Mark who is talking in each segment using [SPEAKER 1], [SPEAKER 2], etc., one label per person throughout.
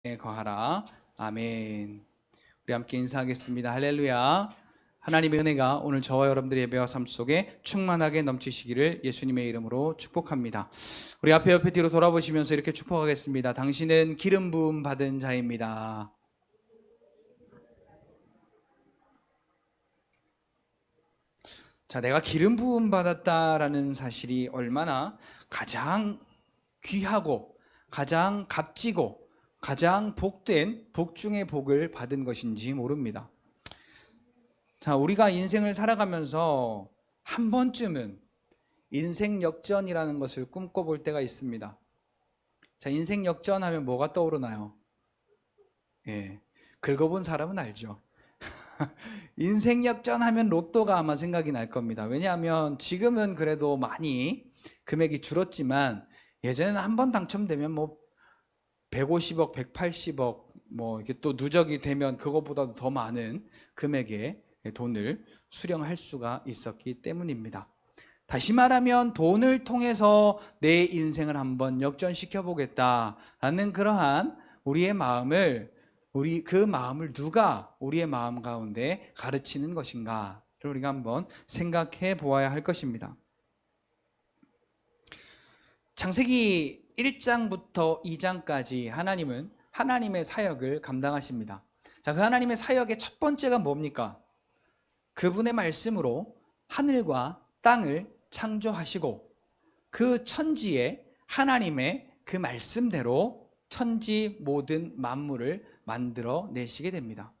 [SPEAKER 1] 거하라. 아멘. 우리 함께 인사하겠습니다. 할렐루야. 하나님의 은혜가 오늘 저와 여러분들의 예배와 삶 속에 충만하게 넘치시기를 예수님의 이름으로 축복합니다. 우리 앞에 옆에 뒤로 돌아보시면서 이렇게 축복하겠습니다. 당신은 기름 부음 받은 자입니다. 자, 내가 기름 부음 받았다라는 사실이 얼마나 가장 귀하고 가장 값지고 가장 복된 복 중의 복을 받은 것인지 모릅니다. 자, 우리가 인생을 살아가면서 한 번쯤은 인생 역전이라는 것을 꿈꿔볼 때가 있습니다. 자, 인생 역전하면 뭐가 떠오르나요? 긁어본 사람은 알죠. 인생 역전하면 로또가 아마 생각이 날 겁니다. 왜냐하면 지금은 그래도 많이 금액이 줄었지만 예전에는 한 번 당첨되면 150억, 180억 이렇게 또 누적이 되면 그것보다도 더 많은 금액의 돈을 수령할 수가 있었기 때문입니다. 다시 말하면 돈을 통해서 내 인생을 한번 역전시켜 보겠다라는 그러한 우리의 마음을 그 마음을 누가 우리의 마음 가운데 가르치는 것인가를 우리가 한번 생각해 보아야 할 것입니다. 창세기 1장부터 2장까지 하나님은 하나님의 사역을 감당하십니다. 자, 그 하나님의 사역의 첫 번째가 뭡니까? 그분의 말씀으로 하늘과 땅을 창조하시고 그 천지에 하나님의 그 말씀대로 천지 모든 만물을 만들어 내시게 됩니다.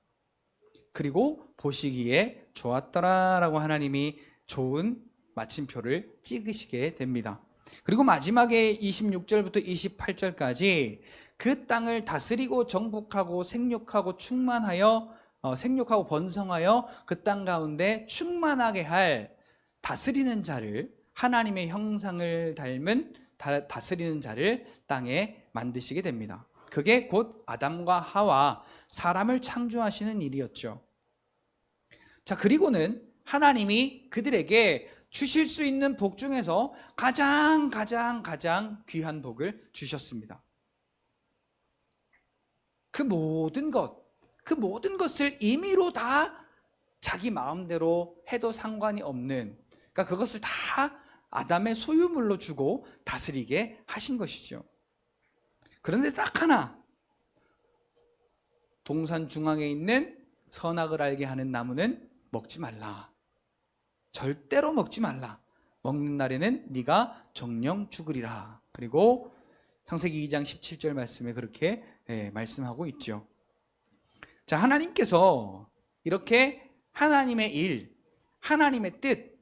[SPEAKER 1] 그리고 보시기에 좋았더라라고 하나님이 좋은 마침표를 찍으시게 됩니다. 그리고 마지막에 26절부터 28절까지 그 땅을 다스리고 정복하고 생육하고 충만하여 생육하고 번성하여 그 땅 가운데 충만하게 할 다스리는 자를, 하나님의 형상을 닮은 다스리는 자를 땅에 만드시게 됩니다. 그게 곧 아담과 하와, 사람을 창조하시는 일이었죠. 자, 그리고는 하나님이 그들에게 주실 수 있는 복 중에서 가장 귀한 복을 주셨습니다. 그 모든 것을 임의로 다 자기 마음대로 해도 상관이 없는, 그러니까 그것을 다 아담의 소유물로 주고 다스리게 하신 것이죠. 그런데 딱 하나, 동산 중앙에 있는 선악을 알게 하는 나무는 먹지 말라. 절대로 먹지 말라. 먹는 날에는 네가 정령 죽으리라. 그리고 창세기 2장 17절 말씀에 그렇게 말씀하고 있죠. 자, 하나님께서 이렇게 하나님의 일, 하나님의 뜻,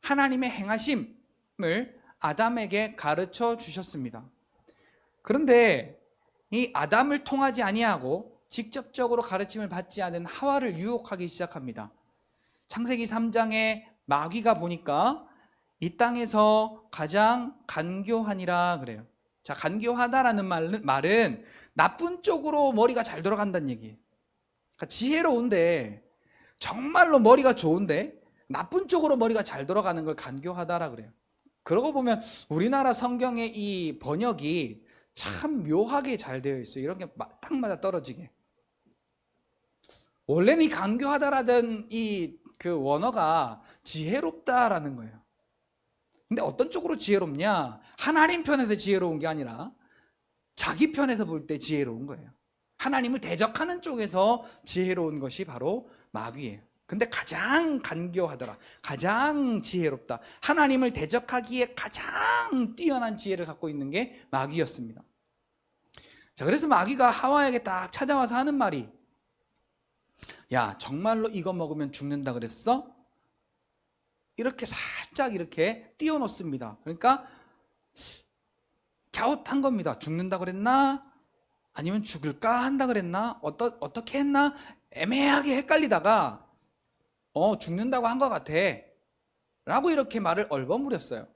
[SPEAKER 1] 하나님의 행하심을 아담에게 가르쳐 주셨습니다. 그런데 이 아담을 통하지 아니하고 직접적으로 가르침을 받지 않은 하와를 유혹하기 시작합니다. 창세기 3장에 마귀가 보니까 이 땅에서 가장 간교하니라 그래요. 자, 간교하다라는 말은 나쁜 쪽으로 머리가 잘 돌아간다는 얘기예요. 그러니까 지혜로운데, 정말로 머리가 좋은데 나쁜 쪽으로 머리가 잘 돌아가는 걸 간교하다라 그래요. 그러고 보면 우리나라 성경의 이 번역이 참 묘하게 잘 되어 있어요. 이런 게 딱 맞아 떨어지게. 원래는 이 간교하다라던 그 원어가 지혜롭다라는 거예요. 근데 어떤 쪽으로 지혜롭냐? 하나님 편에서 지혜로운 게 아니라 자기 편에서 볼 때 지혜로운 거예요. 하나님을 대적하는 쪽에서 지혜로운 것이 바로 마귀예요. 근데 가장 간교하더라, 가장 지혜롭다, 하나님을 대적하기에 가장 뛰어난 지혜를 갖고 있는 게 마귀였습니다. 자, 그래서 마귀가 하와에게 딱 찾아와서 하는 말이, 야, 정말로 이거 먹으면 죽는다 그랬어? 이렇게 살짝 이렇게 띄워놓습니다. 그러니까 갸웃한 겁니다. 죽는다 그랬나? 아니면 죽을까 한다 그랬나? 어떻게 했나? 애매하게 헷갈리다가 죽는다고 한 것 같아 라고 이렇게 말을 얼버무렸어요.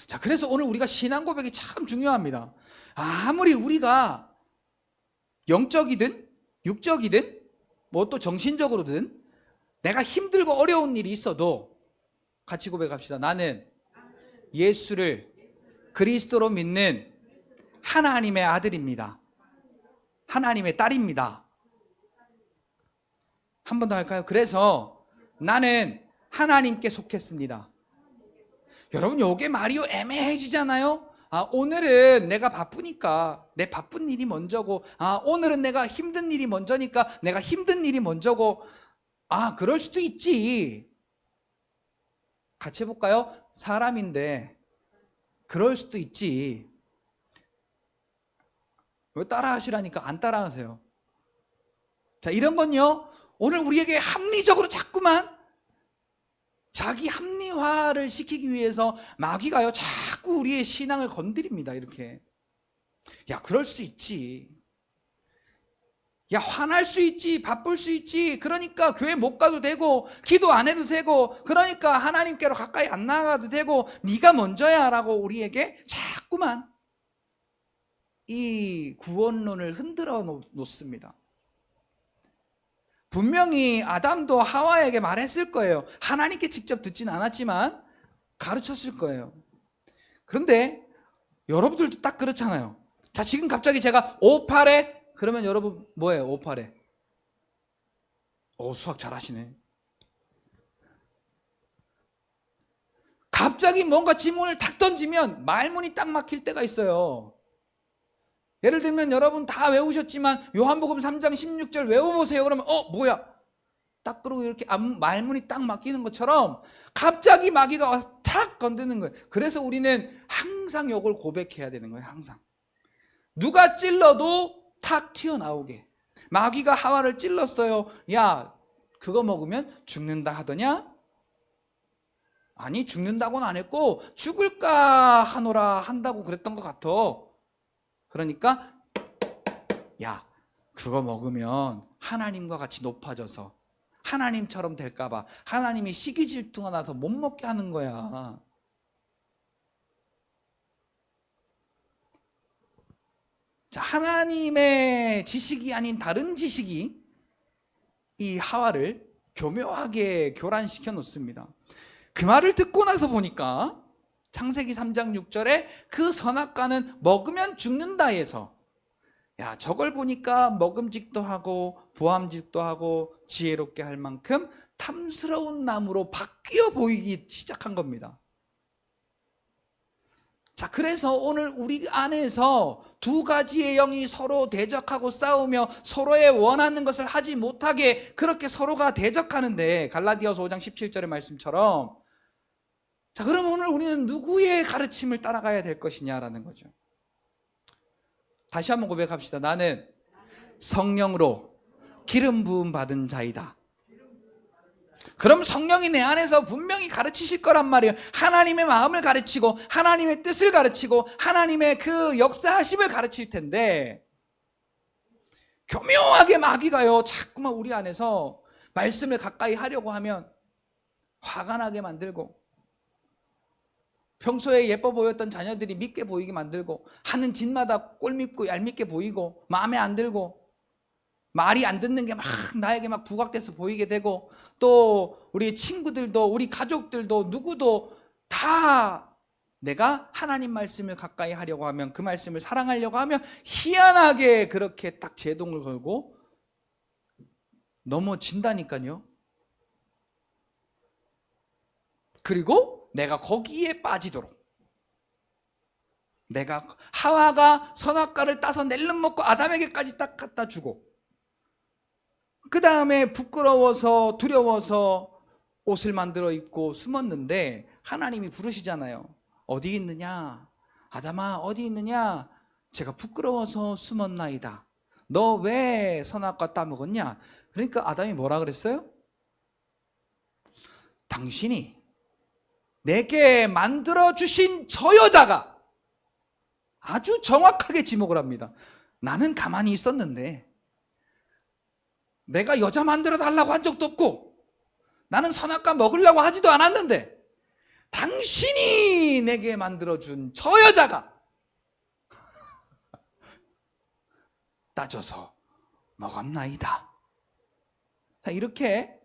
[SPEAKER 1] 자, 그래서 오늘 우리가 신앙 고백이 참 중요합니다. 아무리 우리가 영적이든 육적이든 또 정신적으로든 내가 힘들고 어려운 일이 있어도 같이 고백합시다. 나는 예수를 그리스도로 믿는 하나님의 아들입니다. 하나님의 딸입니다. 한 번 더 할까요? 그래서 나는 하나님께 속했습니다. 여러분, 요게 말이 애매해지잖아요. 오늘은 내가 바쁘니까 내 바쁜 일이 먼저고, 오늘은 내가 힘든 일이 먼저니까 내가 힘든 일이 먼저고, 그럴 수도 있지. 같이 해볼까요? 사람인데 그럴 수도 있지. 왜 따라 하시라니까 안 따라 하세요? 자, 이런 건요, 오늘 우리에게 합리적으로 자꾸만 자기 합리화를 시키기 위해서 마귀가요, 자꾸 우리의 신앙을 건드립니다. 이렇게. 야, 그럴 수 있지. 야, 화날 수 있지. 바쁠 수 있지. 그러니까 교회 못 가도 되고 기도 안 해도 되고, 그러니까 하나님께로 가까이 안 나가도 되고, 네가 먼저야 라고 우리에게 자꾸만 이 구원론을 흔들어 놓습니다. 분명히 아담도 하와에게 말했을 거예요. 하나님께 직접 듣진 않았지만 가르쳤을 거예요. 그런데 여러분들도 딱 그렇잖아요. 자, 지금 갑자기 제가 58에 그러면 여러분 뭐예요? 58에 수학 잘하시네. 갑자기 뭔가 질문을 탁 던지면 말문이 딱 막힐 때가 있어요. 예를 들면 여러분 다 외우셨지만 요한복음 3장 16절 외워보세요. 그러면 뭐야? 딱 그러고 이렇게 말문이 딱 막히는 것처럼 갑자기 마귀가 와서 탁 건드는 거예요. 그래서 우리는 항상 이걸 고백해야 되는 거예요. 항상. 누가 찔러도 탁 튀어나오게. 마귀가 하와를 찔렀어요. 야, 그거 먹으면 죽는다 하더냐? 아니, 죽는다고는 안 했고 죽을까 하노라 한다고 그랬던 것 같아. 그러니까 야, 그거 먹으면 하나님과 같이 높아져서 하나님처럼 될까봐 하나님이 시기질투가 나서 못 먹게 하는 거야. 자, 하나님의 지식이 아닌 다른 지식이 이 하와를 교묘하게 교란시켜 놓습니다. 그 말을 듣고 나서 보니까 창세기 3장 6절에 그 선악과는 먹으면 죽는다 해서, 야, 저걸 보니까 먹음직도 하고 보암직도 하고 지혜롭게 할 만큼 탐스러운 나무로 바뀌어 보이기 시작한 겁니다. 자, 그래서 오늘 우리 안에서 두 가지의 영이 서로 대적하고 싸우며 서로의 원하는 것을 하지 못하게 그렇게 서로가 대적하는데, 갈라디아서 5장 17절의 말씀처럼, 자, 그럼 오늘 우리는 누구의 가르침을 따라가야 될 것이냐라는 거죠. 다시 한번 고백합시다. 나는 성령으로 기름 부음 받은 자이다. 그럼 성령이 내 안에서 분명히 가르치실 거란 말이에요. 하나님의 마음을 가르치고 하나님의 뜻을 가르치고 하나님의 그 역사하심을 가르칠 텐데, 교묘하게 마귀가요, 자꾸만 우리 안에서 말씀을 가까이 하려고 하면 화가 나게 만들고, 평소에 예뻐 보였던 자녀들이 밉게 보이게 만들고, 하는 짓마다 꼴밉고 얄밉게 보이고 마음에 안 들고, 말이 안 듣는 게 막 나에게 막 부각돼서 보이게 되고, 또 우리 친구들도 우리 가족들도 누구도 다 내가 하나님 말씀을 가까이 하려고 하면, 그 말씀을 사랑하려고 하면 희한하게 그렇게 딱 제동을 걸고 넘어진다니까요. 그리고 내가 거기에 빠지도록, 내가 하와가 선악과를 따서 낼름 먹고 아담에게까지 딱 갖다 주고, 그 다음에 부끄러워서 두려워서 옷을 만들어 입고 숨었는데 하나님이 부르시잖아요. 어디 있느냐? 아담아, 어디 있느냐? 제가 부끄러워서 숨었나이다. 너 왜 선악과 따먹었냐? 그러니까 아담이 뭐라 그랬어요? 당신이 내게 만들어주신 저 여자가, 아주 정확하게 지목을 합니다. 나는 가만히 있었는데, 내가 여자 만들어 달라고 한 적도 없고 나는 선악과 먹으려고 하지도 않았는데 당신이 내게 만들어준 저 여자가 따져서 먹었나이다. 자, 이렇게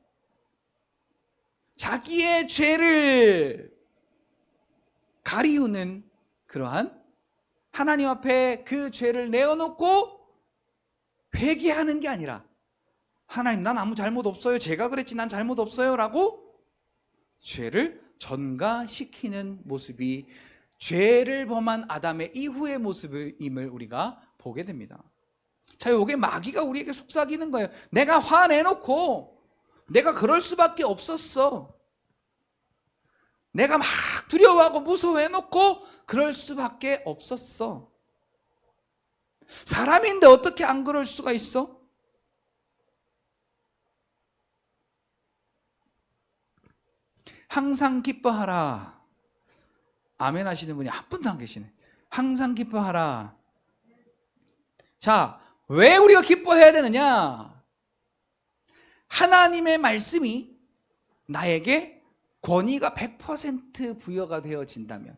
[SPEAKER 1] 자기의 죄를 가리우는 그러한, 하나님 앞에 그 죄를 내어놓고 회개하는 게 아니라 하나님 난 아무 잘못 없어요, 제가 그랬지 난 잘못 없어요 라고 죄를 전가시키는 모습이 죄를 범한 아담의 이후의 모습임을 우리가 보게 됩니다. 자, 요게 마귀가 우리에게 속삭이는 거예요. 내가 화내놓고 내가 그럴 수밖에 없었어. 내가 막 두려워하고 무서워해놓고 그럴 수밖에 없었어. 사람인데 어떻게 안 그럴 수가 있어? 항상 기뻐하라. 아멘 하시는 분이 한 분도 안 계시네. 항상 기뻐하라. 자, 왜 우리가 기뻐해야 되느냐? 하나님의 말씀이 나에게 권위가 100% 부여가 되어진다면,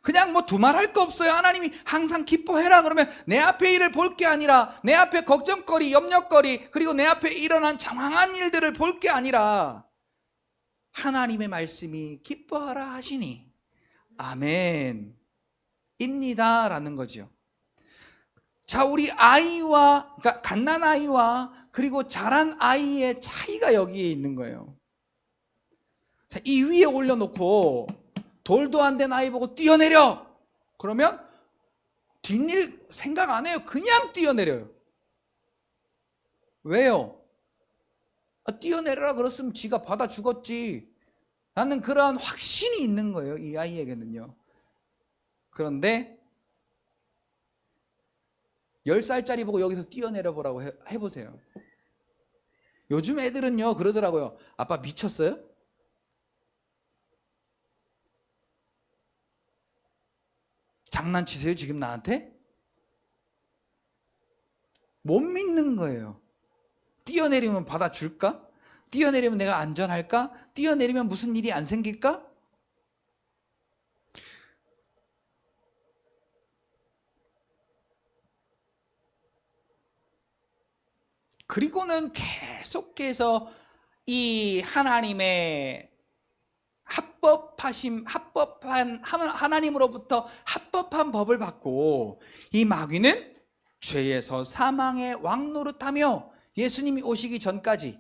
[SPEAKER 1] 그냥 뭐 두말할 거 없어요. 하나님이 항상 기뻐해라 그러면 내 앞에 일을 볼 게 아니라, 내 앞에 걱정거리, 염려거리, 그리고 내 앞에 일어난 장황한 일들을 볼 게 아니라 하나님의 말씀이 기뻐하라 하시니 아멘 입니다 라는 거죠. 자, 우리 아이와, 그러니까 갓난아이와 그리고 자란 아이의 차이가 여기에 있는 거예요. 자, 이 위에 올려놓고 돌도 안 된 아이 보고 뛰어내려 그러면 뒷일 생각 안 해요. 그냥 뛰어내려요. 왜요? 뛰어내려라 그랬으면 지가 받아 죽었지 라는 그러한 확신이 있는 거예요, 이 아이에게는요. 그런데 10살짜리 보고 여기서 뛰어내려 보라고 해보세요. 요즘 애들은요 그러더라고요. 아빠 미쳤어요? 장난치세요 지금 나한테? 못 믿는 거예요. 뛰어내리면 받아줄까? 뛰어내리면 내가 안전할까? 뛰어내리면 무슨 일이 안 생길까? 그리고는 계속해서 이 하나님의 합법한 하나님으로부터 합법한 법을 받고 이 마귀는 죄에서 사망의 왕노릇하며 예수님이 오시기 전까지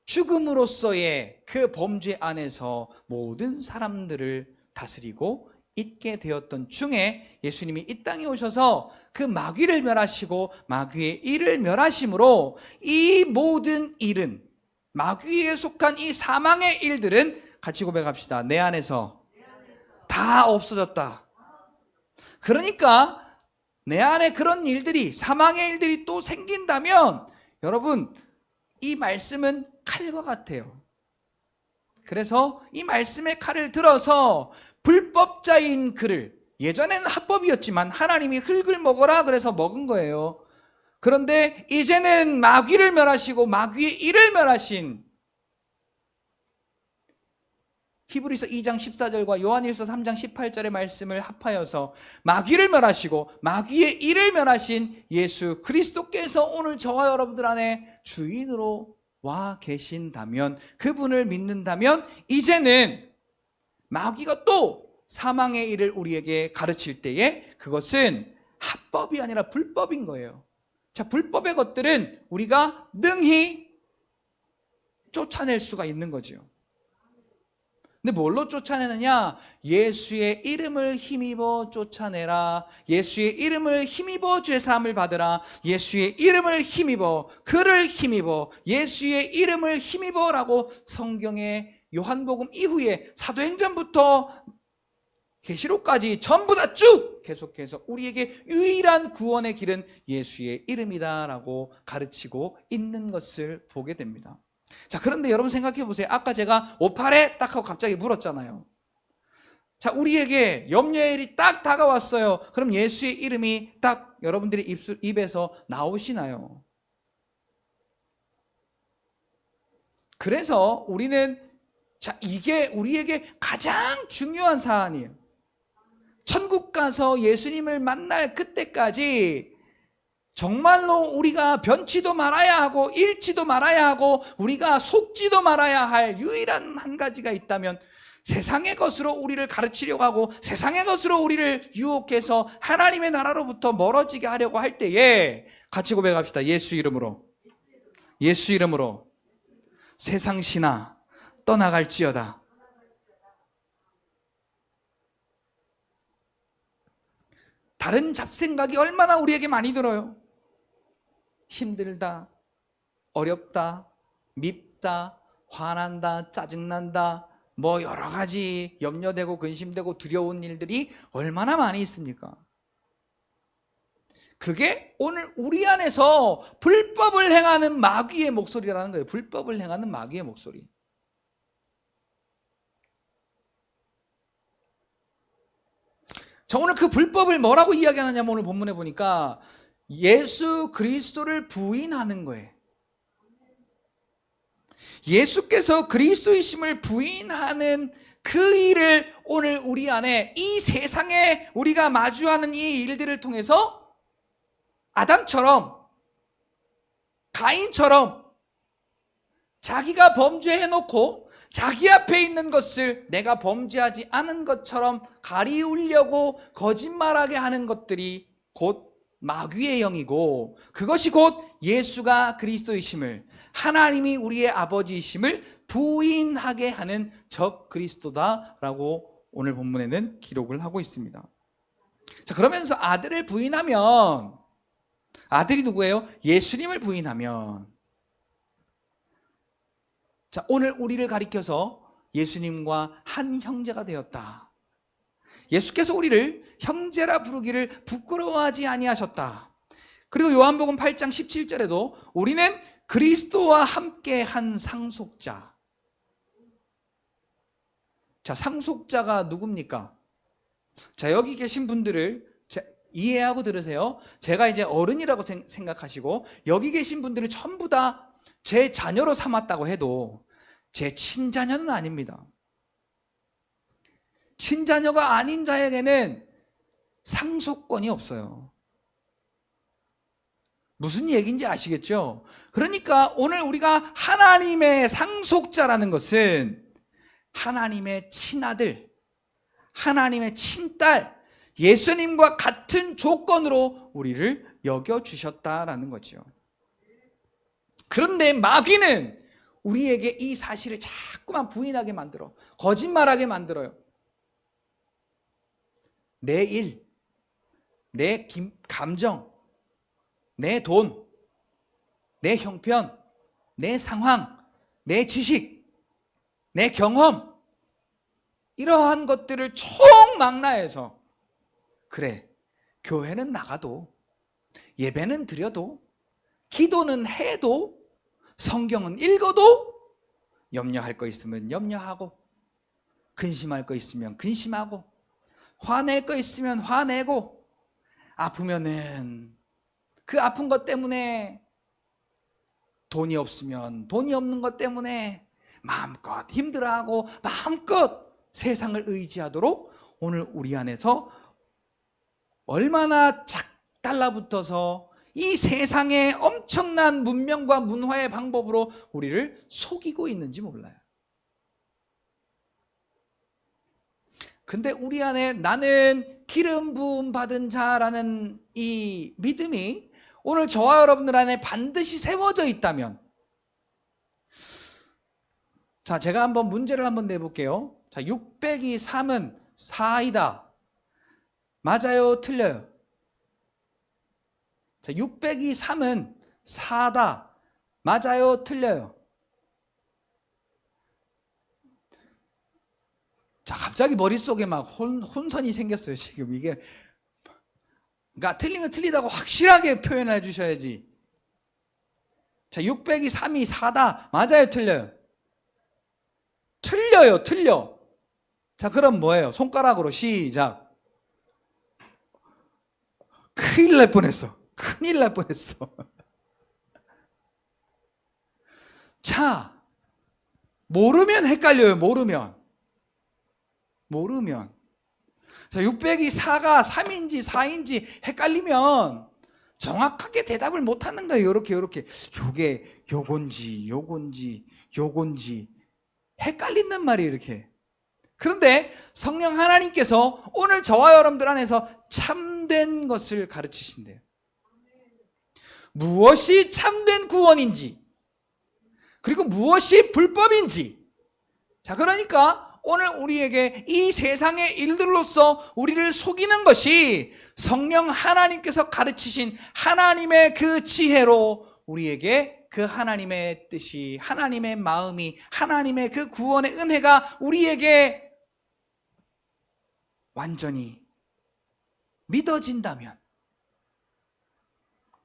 [SPEAKER 1] 죽음으로써의 그 범죄 안에서 모든 사람들을 다스리고 있게 되었던 중에 예수님이 이 땅에 오셔서 그 마귀를 멸하시고 마귀의 일을 멸하심으로 이 모든 일은, 마귀에 속한 이 사망의 일들은 같이 고백합시다. 내 안에서 다 없어졌다. 그러니까 내 안에 그런 일들이, 사망의 일들이 또 생긴다면 여러분, 이 말씀은 칼과 같아요. 그래서 이 말씀의 칼을 들어서 불법자인 그를, 예전에는 합법이었지만 하나님이 흙을 먹어라 그래서 먹은 거예요. 그런데 이제는 마귀를 멸하시고 마귀의 일을 멸하신 히브리서 2장 14절과 요한일서 3장 18절의 말씀을 합하여서 마귀를 멸하시고 마귀의 일을 멸하신 예수 그리스도께서 오늘 저와 여러분들 안에 주인으로 와 계신다면, 그분을 믿는다면 이제는 마귀가 또 사망의 일을 우리에게 가르칠 때에 그것은 합법이 아니라 불법인 거예요. 자, 불법의 것들은 우리가 능히 쫓아낼 수가 있는 거죠. 근데 뭘로 쫓아내느냐? 예수의 이름을 힘입어 쫓아내라. 예수의 이름을 힘입어 죄사함을 받으라. 예수의 이름을 힘입어, 그를 힘입어, 예수의 이름을 힘입어라고 성경의 요한복음 이후에 사도행전부터 계시록까지 전부 다 쭉 계속해서 우리에게 유일한 구원의 길은 예수의 이름이다라고 가르치고 있는 것을 보게 됩니다. 자, 그런데 여러분 생각해 보세요. 아까 제가 오팔에 딱 하고 갑자기 물었잖아요. 자, 우리에게 염려의 일이 딱 다가왔어요. 그럼 예수의 이름이 딱 여러분들의 입에서 나오시나요? 그래서 우리는, 자, 이게 우리에게 가장 중요한 사안이에요. 천국 가서 예수님을 만날 그때까지 정말로 우리가 변치도 말아야 하고 잃지도 말아야 하고 우리가 속지도 말아야 할 유일한 한 가지가 있다면, 세상의 것으로 우리를 가르치려고 하고 세상의 것으로 우리를 유혹해서 하나님의 나라로부터 멀어지게 하려고 할 때에 같이 고백합시다. 예수 이름으로. 예수 이름으로 세상 신화 떠나갈지어다. 다른 잡생각이 얼마나 우리에게 많이 들어요. 힘들다, 어렵다, 밉다, 화난다, 짜증난다, 뭐 여러 가지 염려되고 근심되고 두려운 일들이 얼마나 많이 있습니까? 그게 오늘 우리 안에서 불법을 행하는 마귀의 목소리라는 거예요. 불법을 행하는 마귀의 목소리. 자, 오늘 그 불법을 뭐라고 이야기하느냐면 오늘 본문에 보니까 예수 그리스도를 부인하는 거예요. 예수께서 그리스도이심을 부인하는 그 일을 오늘 우리 안에 이 세상에 우리가 마주하는 이 일들을 통해서 아담처럼 가인처럼 자기가 범죄해놓고 자기 앞에 있는 것을 내가 범죄하지 않은 것처럼 가리우려고 거짓말하게 하는 것들이 곧 마귀의 영이고, 그것이 곧 예수가 그리스도이심을, 하나님이 우리의 아버지이심을 부인하게 하는 적 그리스도다라고 오늘 본문에는 기록을 하고 있습니다. 자, 그러면서 아들을 부인하면, 아들이 누구예요? 예수님을 부인하면, 자, 오늘 우리를 가리켜서 예수님과 한 형제가 되었다. 예수께서 우리를 형제라 부르기를 부끄러워하지 아니하셨다. 그리고 요한복음 8장 17절에도 우리는 그리스도와 함께 한 상속자. 자, 상속자가 누굽니까? 자, 여기 계신 분들을 이해하고 들으세요. 제가 이제 어른이라고 생각하시고 여기 계신 분들을 전부 다 제 자녀로 삼았다고 해도 제 친자녀는 아닙니다. 친자녀가 아닌 자에게는 상속권이 없어요. 무슨 얘기인지 아시겠죠? 그러니까 오늘 우리가 하나님의 상속자라는 것은 하나님의 친아들, 하나님의 친딸, 예수님과 같은 조건으로 우리를 여겨주셨다라는 거죠. 그런데 마귀는 우리에게 이 사실을 자꾸만 부인하게 만들어, 거짓말하게 만들어요. 내 일, 내 감정, 내 돈, 내 형편, 내 상황, 내 지식, 내 경험, 이러한 것들을 총망라해서 그래, 교회는 나가도, 예배는 드려도, 기도는 해도, 성경은 읽어도 염려할 거 있으면 염려하고, 근심할 거 있으면 근심하고, 화낼 거 있으면 화내고, 아프면은 그 아픈 것 때문에, 돈이 없으면 돈이 없는 것 때문에 마음껏 힘들어하고 마음껏 세상을 의지하도록 오늘 우리 안에서 얼마나 착 달라붙어서 이 세상의 엄청난 문명과 문화의 방법으로 우리를 속이고 있는지 몰라요. 근데 우리 안에 나는 기름 부음 받은 자라는 이 믿음이 오늘 저와 여러분들 안에 반드시 세워져 있다면, 자, 제가 한번 문제를 한번 내볼게요. 자, 6 빼기 3은 4이다. 맞아요? 틀려요? 자, 6 빼기 3은 4다. 맞아요? 틀려요? 자, 갑자기 머릿속에 막 혼선이 생겼어요, 지금. 이게. 그러니까 틀리면 틀리다고 확실하게 표현해 주셔야지. 자, 6 빼기 3이 4다. 맞아요? 틀려요? 틀려요, 틀려. 자, 그럼 뭐예요? 손가락으로 시작. 큰일 날 뻔했어. 큰일 날 뻔했어. 자, 모르면 헷갈려요, 모르면. 자, 6 빼기 4가 3인지 4인지 헷갈리면 정확하게 대답을 못 하는 거예요. 요렇게. 요게 요건지 헷갈린단 말이에요, 이렇게. 그런데 성령 하나님께서 오늘 저와 여러분들 안에서 참된 것을 가르치신대요. 무엇이 참된 구원인지, 그리고 무엇이 불법인지. 자, 그러니까 오늘 우리에게 이 세상의 일들로서 우리를 속이는 것이 성령 하나님께서 가르치신 하나님의 그 지혜로 우리에게 그 하나님의 뜻이, 하나님의 마음이, 하나님의 그 구원의 은혜가 우리에게 완전히 믿어진다면,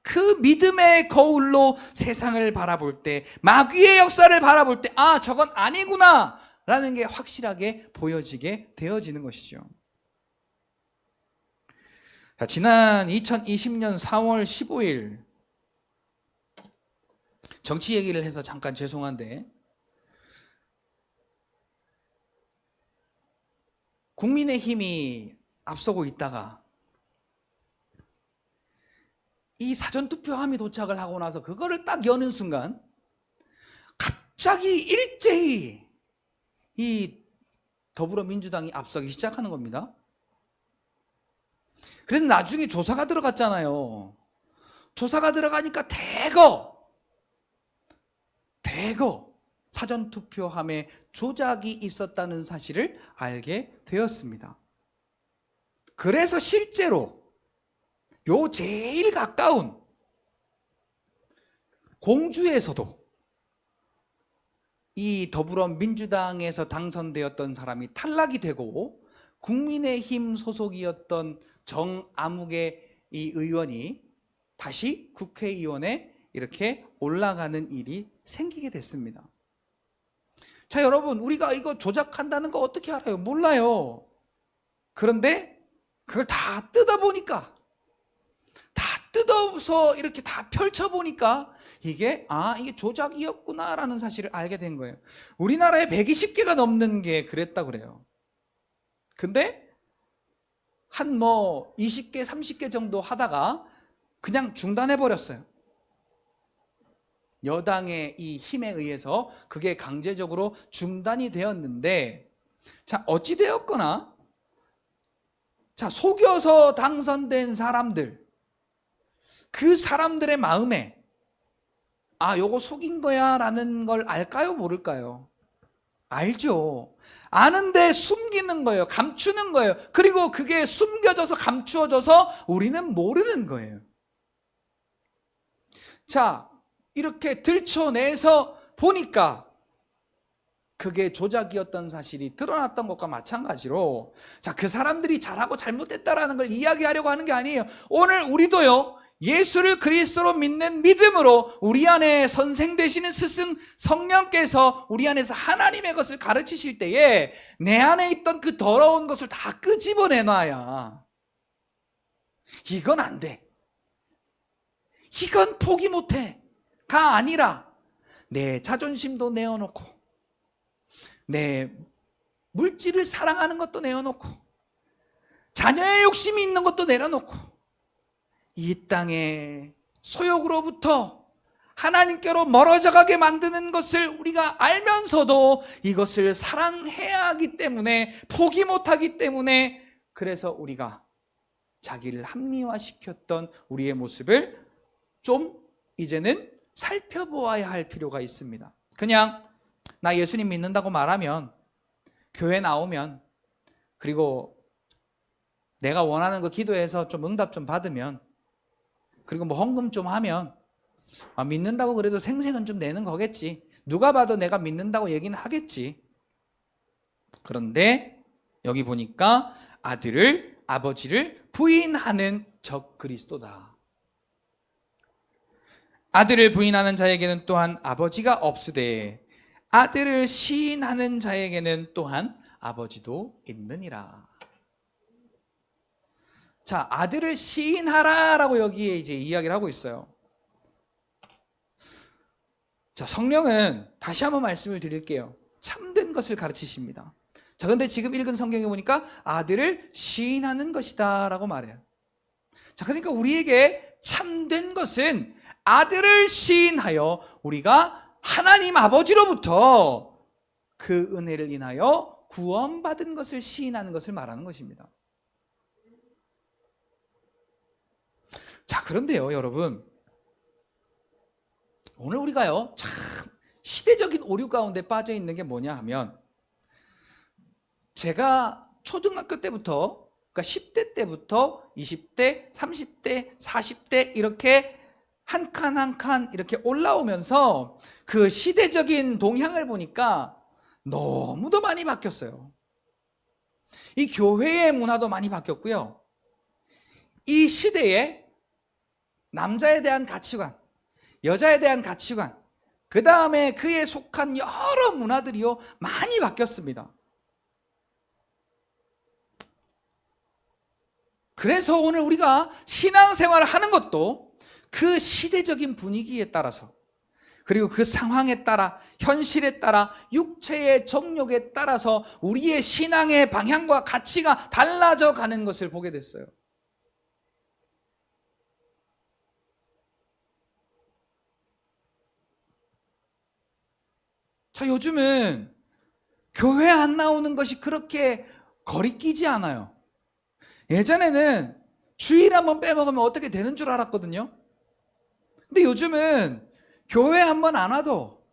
[SPEAKER 1] 그 믿음의 거울로 세상을 바라볼 때, 마귀의 역사를 바라볼 때, 아, 저건 아니구나 라는 게 확실하게 보여지게 되어지는 것이죠. 자, 지난 2020년 4월 15일 정치 얘기를 해서 잠깐 죄송한데, 국민의힘이 앞서고 있다가 이 사전투표함이 도착을 하고 나서 그거를 딱 여는 순간 갑자기 일제히 이 더불어민주당이 앞서기 시작하는 겁니다. 그래서 나중에 조사가 들어갔잖아요. 조사가 들어가니까 대거 사전투표함에 조작이 있었다는 사실을 알게 되었습니다. 그래서 실제로 요 제일 가까운 공주에서도 이 더불어민주당에서 당선되었던 사람이 탈락이 되고, 국민의힘 소속이었던 정아무개 이 의원이 다시 국회의원에 이렇게 올라가는 일이 생기게 됐습니다. 자, 여러분, 우리가 이거 조작한다는 거 어떻게 알아요? 몰라요. 그런데 그걸 다 뜯어보니까, 다 뜯어서 이렇게 다 펼쳐보니까 이게 조작이었구나 라는 사실을 알게 된 거예요. 우리나라에 120개가 넘는 게 그랬다 그래요. 근데 한 20개, 30개 정도 하다가 그냥 중단해 버렸어요. 여당의 이 힘에 의해서 그게 강제적으로 중단이 되었는데, 자, 어찌 되었거나, 자, 속여서 당선된 사람들, 그 사람들의 마음에 요거 속인 거야 라는 걸 알까요? 모를까요? 알죠. 아는데 숨기는 거예요. 감추는 거예요. 그리고 그게 숨겨져서 감추어져서 우리는 모르는 거예요. 자, 이렇게 들춰내서 보니까 그게 조작이었던 사실이 드러났던 것과 마찬가지로, 자, 그 사람들이 잘하고 잘못했다라는 걸 이야기하려고 하는 게 아니에요. 오늘 우리도요, 예수를 그리스도로 믿는 믿음으로 우리 안에 선생 되시는 스승 성령께서 우리 안에서 하나님의 것을 가르치실 때에 내 안에 있던 그 더러운 것을 다 끄집어내놔야, 이건 안 돼, 이건 포기 못해 가 아니라, 내 자존심도 내어놓고, 내 물질을 사랑하는 것도 내어놓고, 자녀의 욕심이 있는 것도 내려놓고, 이 땅의 소욕으로부터 하나님께로 멀어져 가게 만드는 것을 우리가 알면서도 이것을 사랑해야 하기 때문에, 포기 못하기 때문에, 그래서 우리가 자기를 합리화시켰던 우리의 모습을 좀 이제는 살펴보아야 할 필요가 있습니다. 그냥 나 예수님 믿는다고 말하면, 교회 나오면, 그리고 내가 원하는 거 기도해서 좀 응답 좀 받으면, 그리고 헌금 좀 하면, 믿는다고 그래도 생색은 좀 내는 거겠지, 누가 봐도 내가 믿는다고 얘기는 하겠지. 그런데 여기 보니까 아버지를 부인하는 적 그리스도다. 아들을 부인하는 자에게는 또한 아버지가 없으되 아들을 시인하는 자에게는 또한 아버지도 있느니라. 자, 아들을 시인하라라고 여기에 이제 이야기를 하고 있어요. 자, 성령은 다시 한번 말씀을 드릴게요. 참된 것을 가르치십니다. 자, 근데 지금 읽은 성경에 보니까 아들을 시인하는 것이다 라고 말해요. 자, 그러니까 우리에게 참된 것은 아들을 시인하여 우리가 하나님 아버지로부터 그 은혜를 인하여 구원받은 것을 시인하는 것을 말하는 것입니다. 자, 그런데요, 여러분, 오늘 우리가요, 참 시대적인 오류 가운데 빠져 있는 게 뭐냐 하면, 제가 초등학교 때부터, 그러니까 10대 때부터 20대, 30대, 40대 이렇게 한 칸 한 칸 이렇게 올라오면서 그 시대적인 동향을 보니까 너무도 많이 바뀌었어요. 이 교회의 문화도 많이 바뀌었고요. 이 시대에 남자에 대한 가치관, 여자에 대한 가치관, 그 다음에 그에 속한 여러 문화들이요 많이 바뀌었습니다. 그래서 오늘 우리가 신앙생활을 하는 것도 그 시대적인 분위기에 따라서, 그리고 그 상황에 따라, 현실에 따라, 육체의 정욕에 따라서 우리의 신앙의 방향과 가치가 달라져 가는 것을 보게 됐어요. 자, 요즘은 교회 안 나오는 것이 그렇게 거리끼지 않아요. 예전에는 주일 한번 빼먹으면 어떻게 되는 줄 알았거든요. 근데 요즘은 교회 한번 안 와도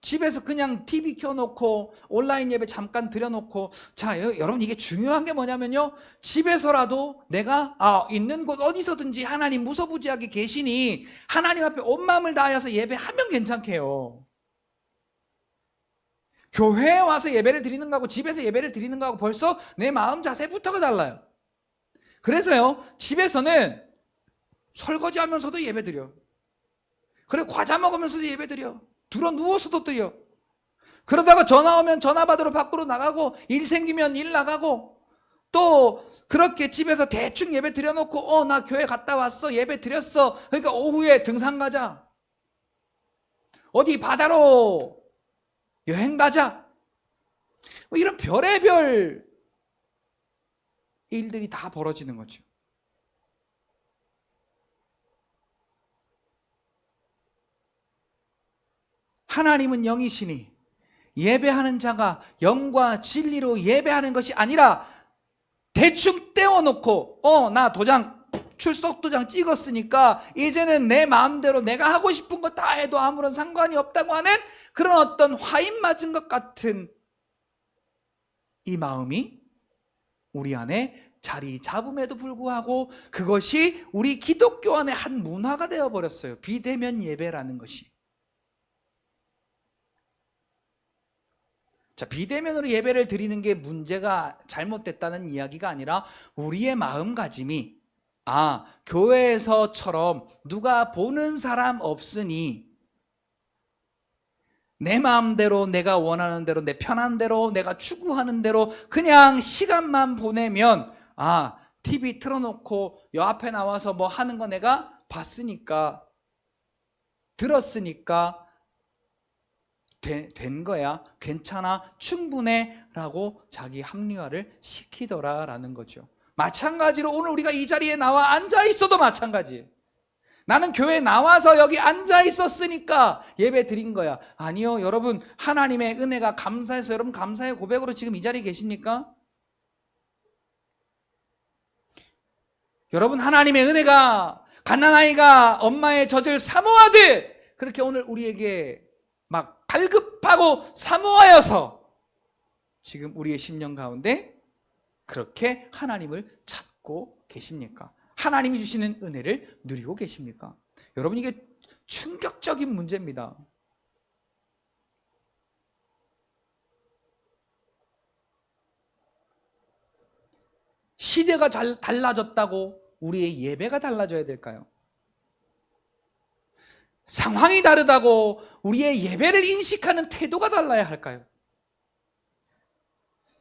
[SPEAKER 1] 집에서 그냥 TV 켜놓고 온라인 예배 잠깐 드려놓고, 자, 여러분 이게 중요한 게 뭐냐면요, 집에서라도 내가 있는 곳 어디서든지 하나님 무소부지하게 계시니 하나님 앞에 온 마음을 다하여서 예배하면 괜찮게요. 교회에 와서 예배를 드리는 거하고 집에서 예배를 드리는 거하고 벌써 내 마음 자세부터가 달라요. 그래서요, 집에서는 설거지 하면서도 예배 드려. 그래, 과자 먹으면서도 예배 드려. 들어 누워서도 드려. 그러다가 전화 오면 전화 받으러 밖으로 나가고, 일 생기면 일 나가고, 또 그렇게 집에서 대충 예배 드려놓고 나 교회 갔다 왔어, 예배 드렸어, 그러니까 오후에 등산 가자, 어디 바다로 여행 가자, 뭐 이런 별의별 일들이 다 벌어지는 거죠. 하나님은 영이시니 예배하는 자가 영과 진리로 예배하는 것이 아니라 대충 떼어놓고 나 도장, 출석 도장 찍었으니까 이제는 내 마음대로 내가 하고 싶은 거 다 해도 아무런 상관이 없다고 하는 그런 어떤 화인 맞은 것 같은 이 마음이 우리 안에 자리 잡음에도 불구하고 그것이 우리 기독교 안의 한 문화가 되어버렸어요. 비대면 예배라는 것이. 자, 비대면으로 예배를 드리는 게 문제가 잘못됐다는 이야기가 아니라 우리의 마음가짐이 교회에서처럼 누가 보는 사람 없으니 내 마음대로, 내가 원하는 대로, 내 편한 대로, 내가 추구하는 대로 그냥 시간만 보내면 TV 틀어놓고 여 앞에 나와서 뭐 하는 거 내가 봤으니까, 들었으니까 된 거야, 괜찮아, 충분해 라고 자기 합리화를 시키더라라는 거죠. 마찬가지로 오늘 우리가 이 자리에 나와 앉아 있어도 마찬가지예요. 나는 교회에 나와서 여기 앉아 있었으니까 예배 드린 거야. 아니요, 여러분, 하나님의 은혜가 감사해서 여러분 감사의 고백으로 지금 이 자리에 계십니까? 여러분, 하나님의 은혜가 갓난아이가 엄마의 젖을 사모하듯 그렇게 오늘 우리에게 막 갈급하고 사모하여서 지금 우리의 심령 가운데 그렇게 하나님을 찾고 계십니까? 하나님이 주시는 은혜를 누리고 계십니까? 여러분, 이게 충격적인 문제입니다. 시대가 달라졌다고 우리의 예배가 달라져야 될까요? 상황이 다르다고 우리의 예배를 인식하는 태도가 달라야 할까요?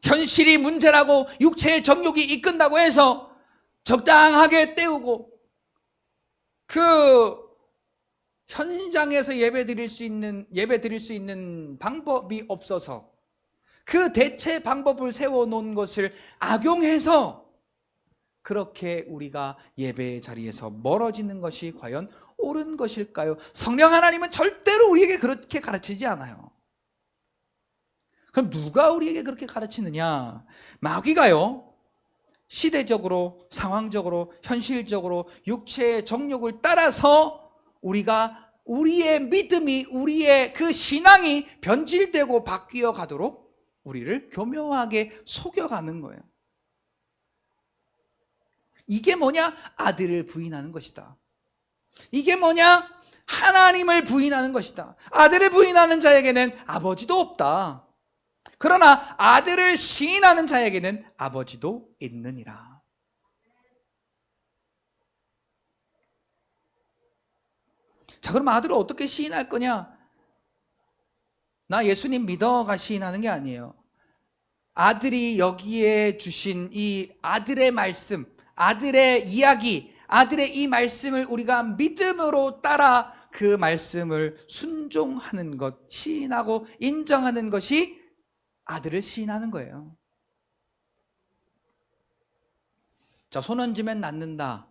[SPEAKER 1] 현실이 문제라고 육체의 정욕이 이끈다고 해서 적당하게 때우고 그 현장에서 예배 드릴 수 있는 방법이 없어서 그 대체 방법을 세워놓은 것을 악용해서 그렇게 우리가 예배의 자리에서 멀어지는 것이 과연 옳은 것일까요? 성령 하나님은 절대로 우리에게 그렇게 가르치지 않아요. 그럼 누가 우리에게 그렇게 가르치느냐? 마귀가요, 시대적으로, 상황적으로, 현실적으로 육체의 정욕을 따라서 우리가 우리의 믿음이, 우리의 그 신앙이 변질되고 바뀌어 가도록 우리를 교묘하게 속여가는 거예요. 이게 뭐냐? 아들을 부인하는 것이다. 이게 뭐냐? 하나님을 부인하는 것이다. 아들을 부인하는 자에게는 아버지도 없다. 그러나 아들을 시인하는 자에게는 아버지도 있느니라. 자, 그럼 아들을 어떻게 시인할 거냐? 나 예수님 믿어가 시인하는 게 아니에요. 아들이 여기에 주신 이 아들의 말씀, 아들의 이야기, 아들의 이 말씀을 우리가 믿음으로 따라 그 말씀을 순종하는 것, 시인하고 인정하는 것이 아들을 시인하는 거예요. 자, 손 얹으면 낫는다.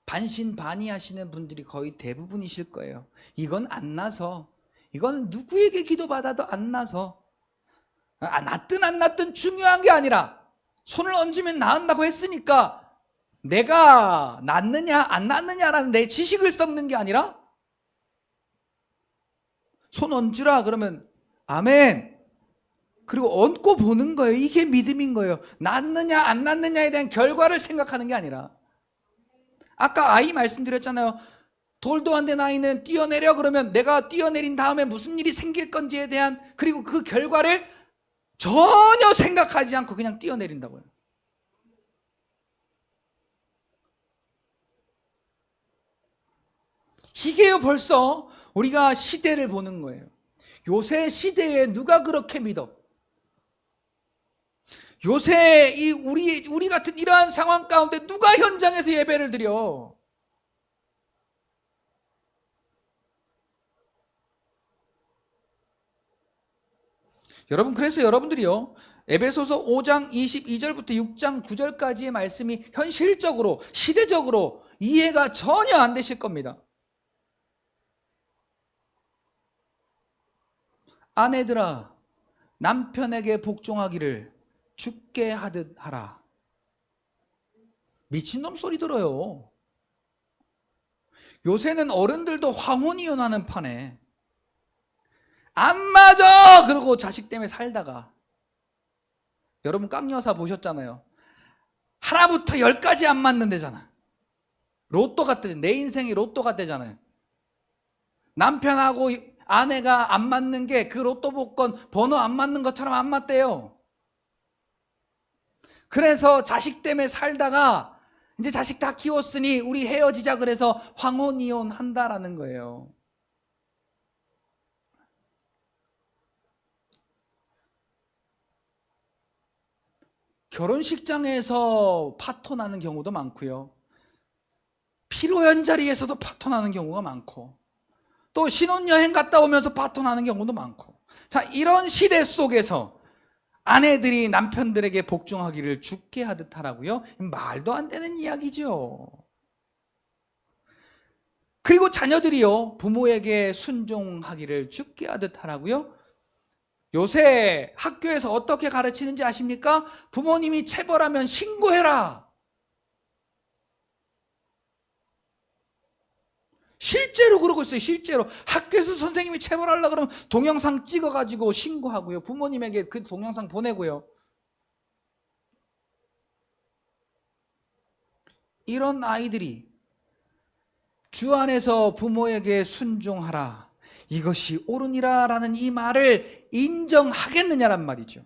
[SPEAKER 1] 반신반의하시는 분들이 거의 대부분이실 거예요. 이건 안 나서, 이건 누구에게 기도받아도 안 나서, 낫든 안 낫든 중요한 게 아니라 손을 얹으면 나은다고 했으니까 내가 낫느냐 안 낫느냐라는 내 지식을 썩는 게 아니라 손 얹으라 그러면 아멘, 그리고 얹고 보는 거예요. 이게 믿음인 거예요. 낫느냐 안 낫느냐에 대한 결과를 생각하는 게 아니라, 아까 아이 말씀드렸잖아요. 돌도 안 된 아이는 뛰어내려 그러면 내가 뛰어내린 다음에 무슨 일이 생길 건지에 대한, 그리고 그 결과를 전혀 생각하지 않고 그냥 뛰어내린다고요. 이게요, 벌써 우리가 시대를 보는 거예요. 요새 시대에 누가 그렇게 믿어? 요새 우리 같은 이러한 상황 가운데 누가 현장에서 예배를 드려? 여러분, 그래서 여러분들이요, 에베소서 5장 22절부터 6장 9절까지의 말씀이 현실적으로, 시대적으로 이해가 전혀 안 되실 겁니다. 아내들아, 남편에게 복종하기를 죽게 하듯 하라. 미친놈 소리 들어요. 요새는 어른들도 황혼이혼하는 판에 안 맞아! 그러고 자식 때문에 살다가, 여러분 깡여사 보셨잖아요. 하나부터 10까지 안 맞는 데잖아. 로또 같대. 내 인생이 로또 같대잖아요. 남편하고 아내가 안 맞는 게 그 로또 복권 번호 안 맞는 것처럼 안 맞대요. 그래서 자식 때문에 살다가 이제 자식 다 키웠으니 우리 헤어지자 그래서 황혼이혼 한다라는 거예요. 결혼식장에서 파토나는 경우도 많고요. 피로연 자리에서도 파토나는 경우가 많고, 또 신혼여행 갔다 오면서 파토나는 경우도 많고. 자, 이런 시대 속에서 아내들이 남편들에게 복종하기를 죽게 하듯 하라고요? 말도 안 되는 이야기죠. 그리고 자녀들이요, 부모에게 순종하기를 죽게 하듯 하라고요? 요새 학교에서 어떻게 가르치는지 아십니까? 부모님이 체벌하면 신고해라. 실제로 그러고 있어요. 실제로 학교에서 선생님이 체벌하려고 그러면 동영상 찍어가지고 신고하고요, 부모님에게 그 동영상 보내고요. 이런 아이들이 주 안에서 부모에게 순종하라, 이것이 옳으니라 라는 이 말을 인정하겠느냐란 말이죠.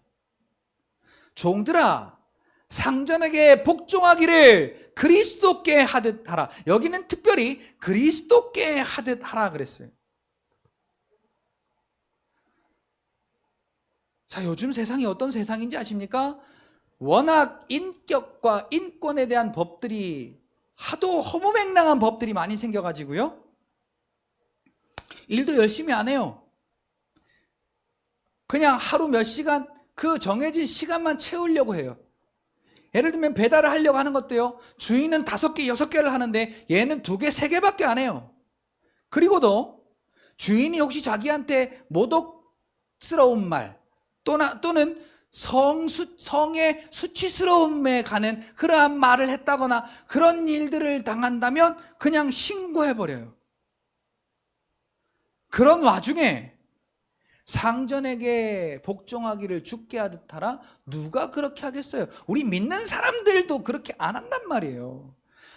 [SPEAKER 1] 종들아, 상전에게 복종하기를 그리스도께 하듯 하라. 여기는 특별히 그리스도께 하듯 하라 그랬어요. 자, 요즘 세상이 어떤 세상인지 아십니까? 워낙 인격과 인권에 대한 법들이, 하도 허무맹랑한 법들이 많이 생겨가지고요, 일도 열심히 안 해요. 그냥 하루 몇 시간, 그 정해진 시간만 채우려고 해요. 예를 들면 배달을 하려고 하는 것도요, 주인은 5개, 6개를 하는데 얘는 2개, 3개밖에 안 해요. 그리고도 주인이 혹시 자기한테 모독스러운 말 또는 성의 수치스러움에 가는 그러한 말을 했다거나 그런 일들을 당한다면 그냥 신고해버려요. 그런 와중에 상전에게 복종하기를 죽게 하듯 하라? 누가 그렇게 하겠어요? 우리 믿는 사람들도 그렇게 안 한단 말이에요.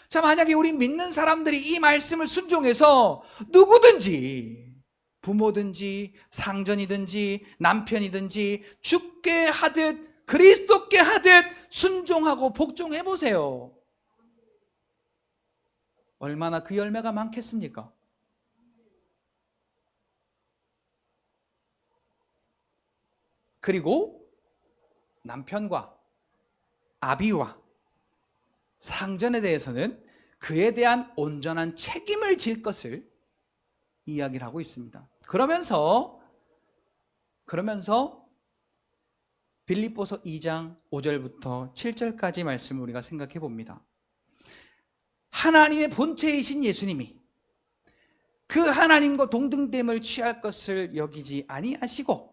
[SPEAKER 1] 자, 만약에 우리 믿는 사람들이 이 말씀을 순종해서 누구든지, 부모든지 상전이든지 남편이든지 죽게 하듯 그리스도께 하듯 순종하고 복종해 보세요. 얼마나 그 열매가 많겠습니까? 그리고 남편과 아비와 상전에 대해서는 그에 대한 온전한 책임을 질 것을 이야기를 하고 있습니다. 그러면서 빌립보서 2장 5절부터 7절까지 말씀을 우리가 생각해 봅니다. 하나님의 본체이신 예수님이 그 하나님과 동등됨을 취할 것을 여기지 아니하시고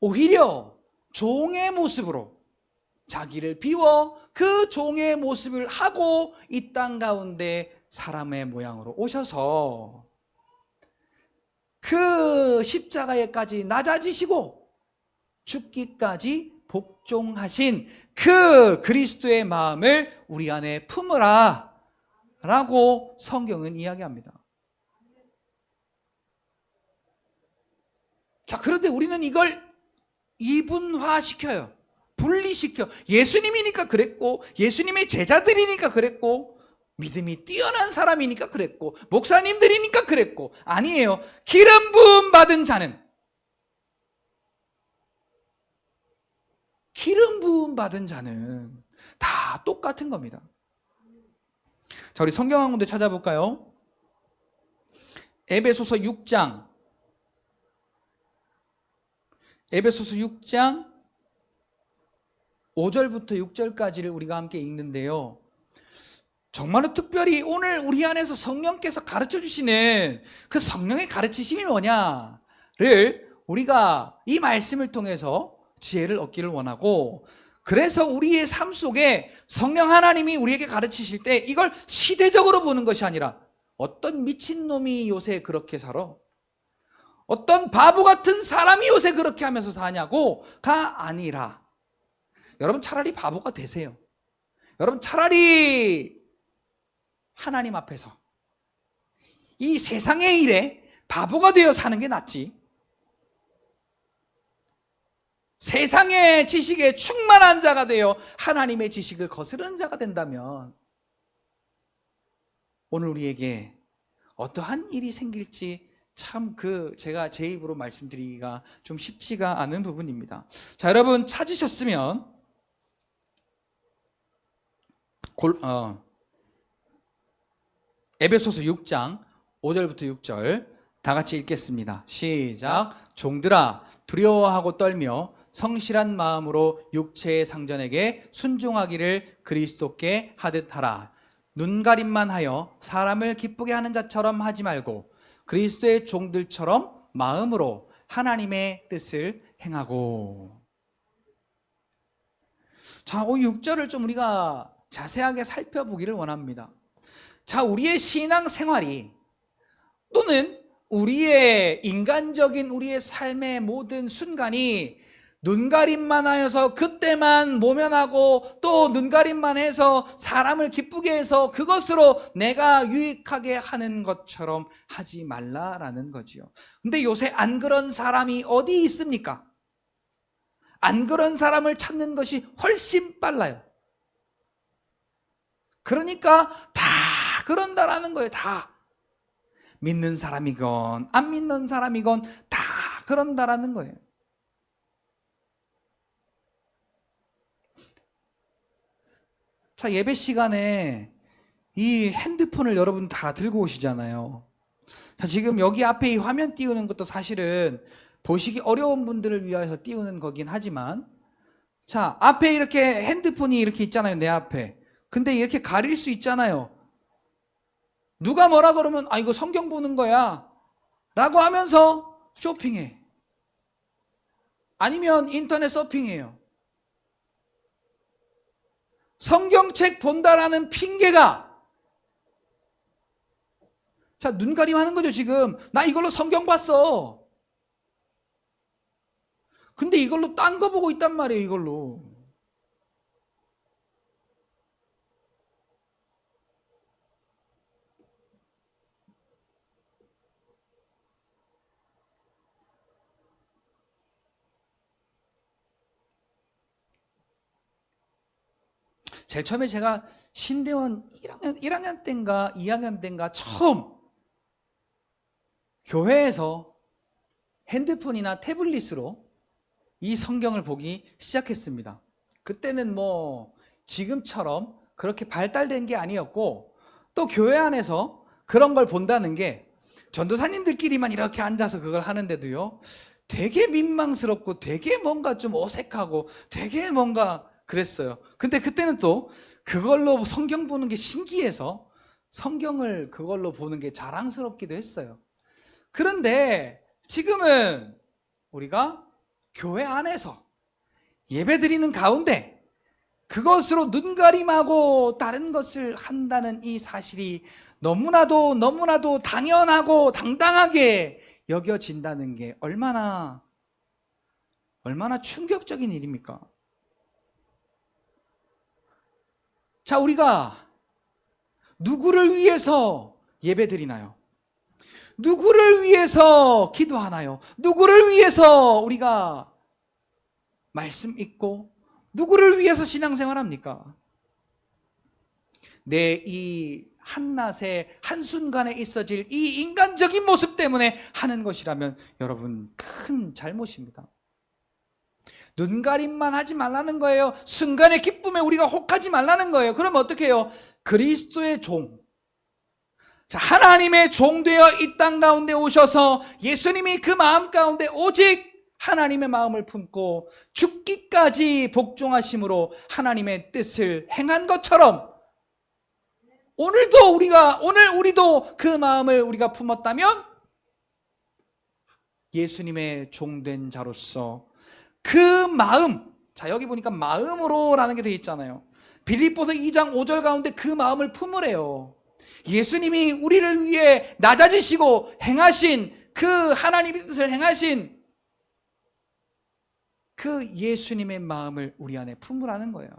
[SPEAKER 1] 오히려 종의 모습으로 자기를 비워 그 종의 모습을 하고 이 땅 가운데 사람의 모양으로 오셔서 그 십자가에까지 낮아지시고 죽기까지 복종하신 그 그리스도의 마음을 우리 안에 품으라 라고 성경은 이야기합니다. 자, 그런데 우리는 이걸 이분화시켜요. 분리시켜. 예수님이니까 그랬고, 예수님의 제자들이니까 그랬고, 믿음이 뛰어난 사람이니까 그랬고, 목사님들이니까 그랬고. 아니에요. 기름 부음 받은 자는, 기름 부음 받은 자는 다 똑같은 겁니다. 자, 우리 성경 한 군데 찾아볼까요? 에베소서 6장 5절부터 6절까지를 우리가 함께 읽는데요. 정말로 특별히 오늘 우리 안에서 성령께서 가르쳐 주시는 그 성령의 가르치심이 뭐냐를 우리가 이 말씀을 통해서 지혜를 얻기를 원하고, 그래서 우리의 삶 속에 성령 하나님이 우리에게 가르치실 때 이걸 시대적으로 보는 것이 아니라 어떤 미친놈이 요새 그렇게 살아? 어떤 바보 같은 사람이 요새 그렇게 하면서 사냐고가 아니라, 여러분 차라리 바보가 되세요. 여러분 차라리 하나님 앞에서 이 세상의 일에 바보가 되어 사는 게 낫지, 세상의 지식에 충만한 자가 되어 하나님의 지식을 거스르는 자가 된다면 오늘 우리에게 어떠한 일이 생길지 참 제가 제 입으로 말씀드리기가 좀 쉽지가 않은 부분입니다. 자, 여러분 찾으셨으면 에베소서 6장 5절부터 6절 다 같이 읽겠습니다. 시작. 종들아, 두려워하고 떨며 성실한 마음으로 육체의 상전에게 순종하기를 그리스도께 하듯 하라. 눈가림만 하여 사람을 기쁘게 하는 자처럼 하지 말고 그리스도의 종들처럼 마음으로 하나님의 뜻을 행하고. 자, 6절을 좀 우리가 자세하게 살펴보기를 원합니다. 자, 우리의 신앙 생활이 또는 우리의 인간적인 우리의 삶의 모든 순간이 눈가림만 하여서 그때만 모면하고 또 눈가림만 해서 사람을 기쁘게 해서 그것으로 내가 유익하게 하는 것처럼 하지 말라라는 거지요. 근데 요새 안 그런 사람이 어디 있습니까? 안 그런 사람을 찾는 것이 훨씬 빨라요. 그러니까 다 그런다라는 거예요. 다. 믿는 사람이건 안 믿는 사람이건 다 그런다라는 거예요. 자, 예배 시간에 이 핸드폰을 여러분 다 들고 오시잖아요. 자, 지금 여기 앞에 이 화면 띄우는 것도 사실은 보시기 어려운 분들을 위해서 띄우는 거긴 하지만, 자, 앞에 이렇게 핸드폰이 이렇게 있잖아요. 내 앞에. 근데 이렇게 가릴 수 있잖아요. 누가 뭐라 그러면 이거 성경 보는 거야 라고 하면서 쇼핑해. 아니면 인터넷 서핑해요. 성경책 본다라는 핑계가, 자, 눈가림 하는 거죠, 지금. 나 이걸로 성경 봤어. 근데 이걸로 딴 거 보고 있단 말이에요, 이걸로. 제일 처음에 제가 신대원 1학년 때인가 2학년 때인가 처음 교회에서 핸드폰이나 태블릿으로 이 성경을 보기 시작했습니다. 그때는 뭐 지금처럼 그렇게 발달된 게 아니었고, 또 교회 안에서 그런 걸 본다는 게 전도사님들끼리만 이렇게 앉아서 그걸 하는데도요, 되게 민망스럽고 되게 뭔가 좀 어색하고 되게 뭔가 그랬어요. 근데 그때는 또 그걸로 성경 보는 게 신기해서 성경을 그걸로 보는 게 자랑스럽기도 했어요. 그런데 지금은 우리가 교회 안에서 예배 드리는 가운데 그것으로 눈가림하고 다른 것을 한다는 이 사실이 너무나도 당연하고 당당하게 여겨진다는 게 얼마나 충격적인 일입니까? 자, 우리가 누구를 위해서 예배 드리나요? 누구를 위해서 기도하나요? 누구를 위해서 우리가 말씀 읽고 누구를 위해서 신앙생활 합니까? 내 이 한낮에 한순간에 있어질 이 인간적인 모습 때문에 하는 것이라면 여러분, 큰 잘못입니다. 눈가림만 하지 말라는 거예요. 순간의 기쁨에 우리가 혹하지 말라는 거예요. 그럼 어떻게 해요? 그리스도의 종, 자, 하나님의 종 되어 이 땅 가운데 오셔서 예수님이 그 마음 가운데 오직 하나님의 마음을 품고 죽기까지 복종하심으로 하나님의 뜻을 행한 것처럼 오늘 우리도 그 마음을 우리가 품었다면 예수님의 종된 자로서 그 마음, 자, 여기 보니까 마음으로라는 게 되어 있잖아요. 빌립보서 2장 5절 가운데 그 마음을 품으래요. 예수님이 우리를 위해 낮아지시고 행하신 그 하나님의 뜻을 행하신 그 예수님의 마음을 우리 안에 품으라는 거예요.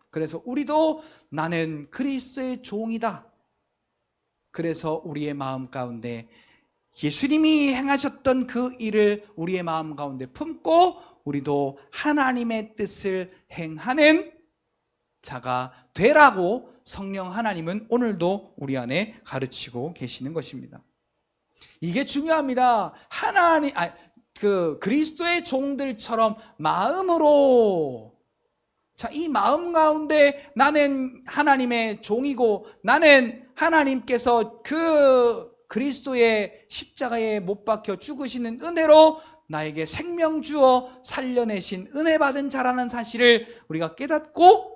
[SPEAKER 1] 그래서 우리도 나는 그리스도의 종이다. 그래서 우리의 마음 가운데 예수님이 행하셨던 그 일을 우리의 마음 가운데 품고 우리도 하나님의 뜻을 행하는 자가 되라고 성령 하나님은 오늘도 우리 안에 가르치고 계시는 것입니다. 이게 중요합니다. 그리스도의 종들처럼 마음으로, 자, 이 마음 가운데 나는 하나님의 종이고 나는 하나님께서 그 그리스도의 십자가에 못 박혀 죽으시는 은혜로 나에게 생명 주어 살려내신 은혜 받은 자라는 사실을 우리가 깨닫고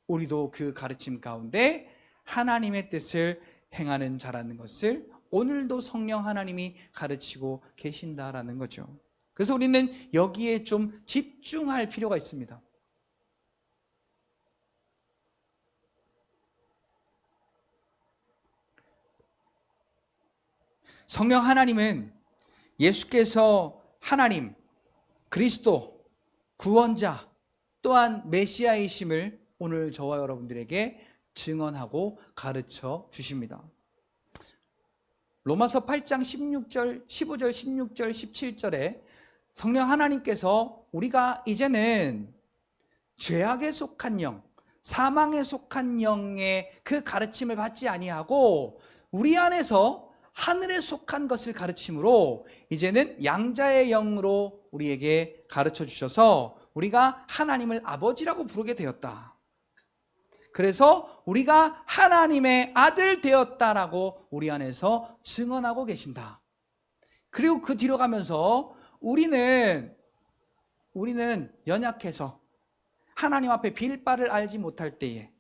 [SPEAKER 1] 우리도 그 가르침 가운데 하나님의 뜻을 행하는 자라는 것을 오늘도 성령 하나님이 가르치고 계신다라는 거죠. 그래서 우리는 여기에 좀 집중할 필요가 있습니다. 성령 하나님은 예수께서 하나님, 그리스도, 구원자, 또한 메시아이심을 오늘 저와 여러분들에게 증언하고 가르쳐 주십니다. 로마서 8장 16절, 15절, 16절, 17절에 성령 하나님께서 우리가 이제는 죄악에 속한 영, 사망에 속한 영의 그 가르침을 받지 아니하고 우리 안에서 하늘에 속한 것을 가르침으로 이제는 양자의 영으로 우리에게 가르쳐 주셔서 우리가 하나님을 아버지라고 부르게 되었다. 그래서 우리가 하나님의 아들 되었다라고 우리 안에서 증언하고 계신다. 그리고 그 뒤로 가면서 우리는 연약해서 하나님 앞에 빌 바를 알지 못할 때에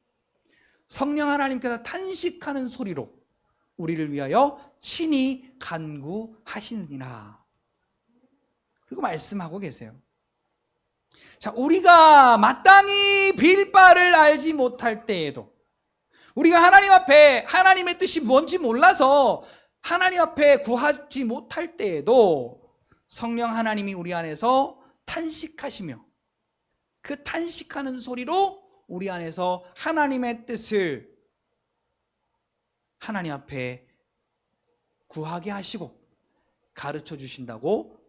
[SPEAKER 1] 성령 하나님께서 탄식하는 소리로 우리를 위하여 친히 간구하시느니라. 그리고 말씀하고 계세요. 자, 우리가 마땅히 빌 바를 알지 못할 때에도, 우리가 하나님 앞에 하나님의 뜻이 뭔지 몰라서 하나님 앞에 구하지 못할 때에도 성령 하나님이 우리 안에서 탄식하시며 그 탄식하는 소리로 우리 안에서 하나님의 뜻을 하나님 앞에 구하게 하시고 가르쳐 주신다고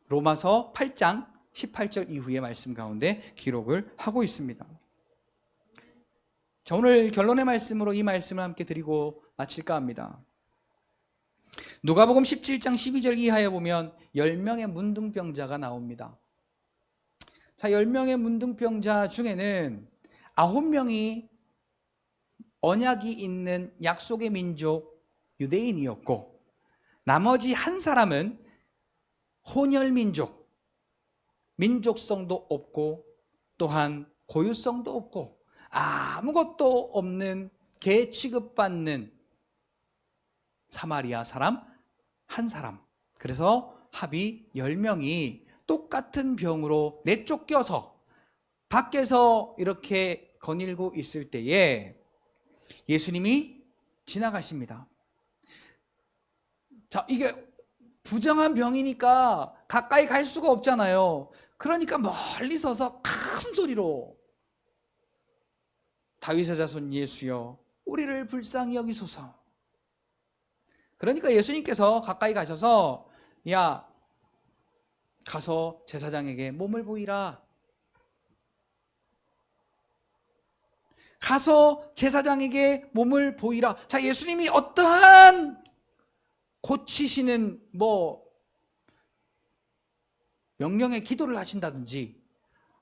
[SPEAKER 1] 로마서 8장 18절 이후의 말씀 가운데 기록을 하고 있습니다. 자, 오늘 결론의 말씀으로 이 말씀을 함께 드리고 마칠까 합니다. 누가복음 17장 12절 이하에 보면 10명의 문둥병자가 나옵니다. 자, 10명의 문둥병자 중에는 9명이 언약이 있는 약속의 민족 유대인이었고, 나머지 한 사람은 혼혈민족, 민족성도 없고 또한 고유성도 없고 아무것도 없는 개 취급받는 사마리아 사람 한 사람. 그래서 합이 10명이 똑같은 병으로 내쫓겨서 밖에서 이렇게 거닐고 있을 때에 예수님이 지나가십니다. 자, 이게 부정한 병이니까 가까이 갈 수가 없잖아요. 그러니까 멀리 서서 큰 소리로 다윗의 자손 예수여 우리를 불쌍히 여기소서. 그러니까 예수님께서 가까이 가셔서 야, 가서 제사장에게 몸을 보이라. 가서 제사장에게 몸을 보이라. 자, 예수님이 어떠한 고치시는 명령의 기도를 하신다든지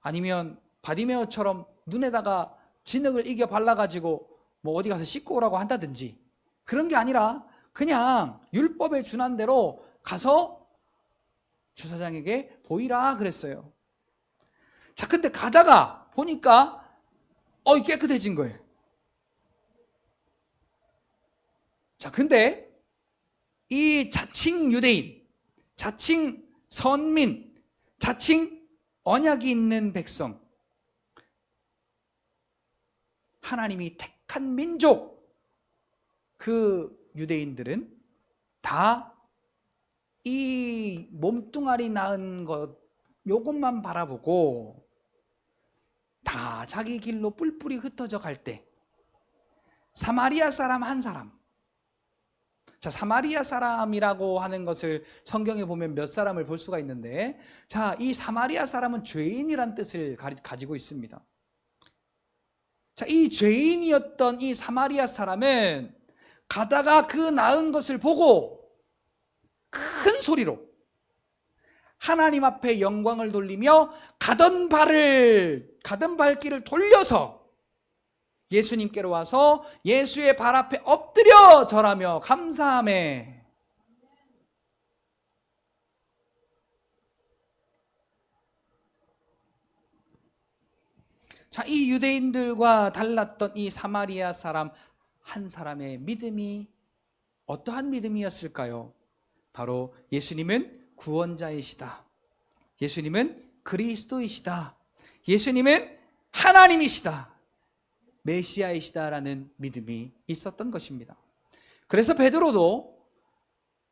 [SPEAKER 1] 아니면 바디메어처럼 눈에다가 진흙을 이겨 발라가지고 어디 가서 씻고 오라고 한다든지 그런 게 아니라 그냥 율법에 준한 대로 가서 제사장에게 보이라 그랬어요. 자, 근데 가다가 보니까 깨끗해진 거예요. 자, 근데 이 자칭 유대인, 자칭 선민, 자칭 언약이 있는 백성, 하나님이 택한 민족, 그 유대인들은 다 이 몸뚱아리 낳은 것 요것만 바라보고 다 자기 길로 뿔뿔이 흩어져 갈 때 사마리아 사람 한 사람, 자, 사마리아 사람이라고 하는 것을 성경에 보면 몇 사람을 볼 수가 있는데, 자, 이 사마리아 사람은 죄인이란 뜻을 가지고 있습니다. 자, 이 죄인이었던 이 사마리아 사람은 가다가 그 나은 것을 보고 큰 소리로 하나님 앞에 영광을 돌리며 가던 발길을 돌려서 예수님께로 와서 예수의 발 앞에 엎드려 절하며 감사하며, 자, 이 유대인들과 달랐던 이 사마리아 사람 한 사람의 믿음이 어떠한 믿음이었을까요? 바로 예수님은 구원자이시다. 예수님은 그리스도이시다. 예수님은 하나님이시다. 메시아이시다라는 믿음이 있었던 것입니다. 그래서 베드로도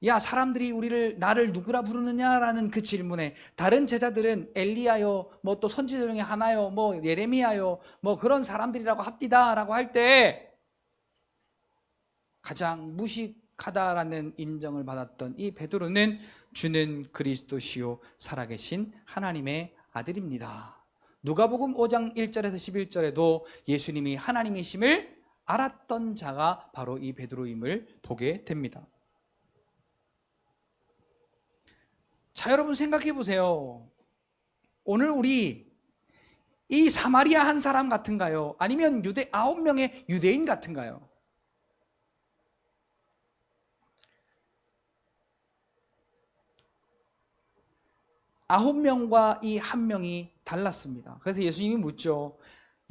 [SPEAKER 1] 야, 사람들이 나를 누구라 부르느냐라는 그 질문에 다른 제자들은 엘리야요, 또 선지자 중에 하나요, 예레미야요, 그런 사람들이라고 합디다라고 할 때 가장 무식하다라는 인정을 받았던 이 베드로는 주는 그리스도시요 살아계신 하나님의 아들입니다. 누가복음 5장 1절에서 11절에도 예수님이 하나님이심을 알았던 자가 바로 이 베드로임을 보게 됩니다. 자, 여러분 생각해 보세요. 오늘 우리 이 사마리아 한 사람 같은가요? 아니면 9명의 유대인 같은가요? 아홉 명과 이 한 명이 달랐습니다. 그래서 예수님이 묻죠.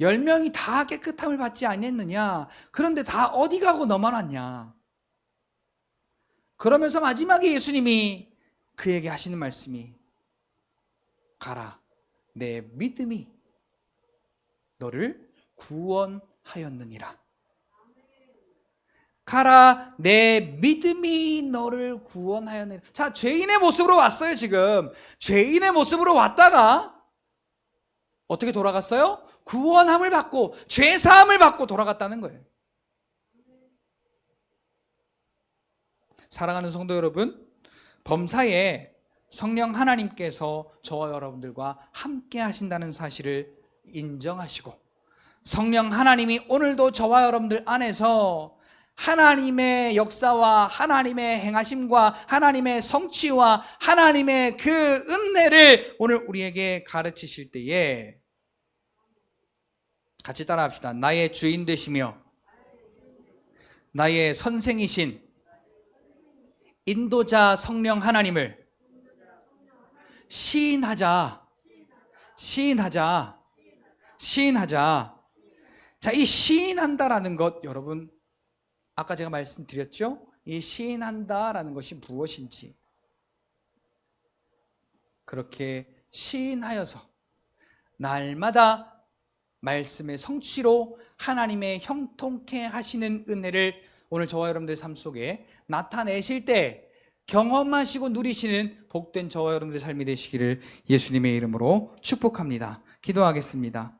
[SPEAKER 1] 10명이 다 깨끗함을 받지 아니했느냐? 그런데 다 어디 가고 너만 왔냐? 그러면서 마지막에 예수님이 그에게 하시는 말씀이 가라, 내 믿음이 너를 구원하였느니라. 가라, 내 믿음이 너를 구원하였느니라. 자, 죄인의 모습으로 왔어요. 지금 죄인의 모습으로 왔다가 어떻게 돌아갔어요? 구원함을 받고 죄사함을 받고 돌아갔다는 거예요. 사랑하는 성도 여러분, 범사에 성령 하나님께서 저와 여러분들과 함께 하신다는 사실을 인정하시고, 성령 하나님이 오늘도 저와 여러분들 안에서 하나님의 역사와 하나님의 행하심과 하나님의 성취와 하나님의 그 은혜를 오늘 우리에게 가르치실 때에 같이 따라합시다. 나의 주인 되시며 나의 선생이신 인도자 성령 하나님을 시인하자. 자, 이 시인한다라는 것, 여러분 아까 제가 말씀드렸죠? 이 시인한다라는 것이 무엇인지, 그렇게 시인하여서 날마다 말씀의 성취로 하나님의 형통케 하시는 은혜를 오늘 저와 여러분들의 삶 속에 나타내실 때 경험하시고 누리시는 복된 저와 여러분들의 삶이 되시기를 예수님의 이름으로 축복합니다. 기도하겠습니다.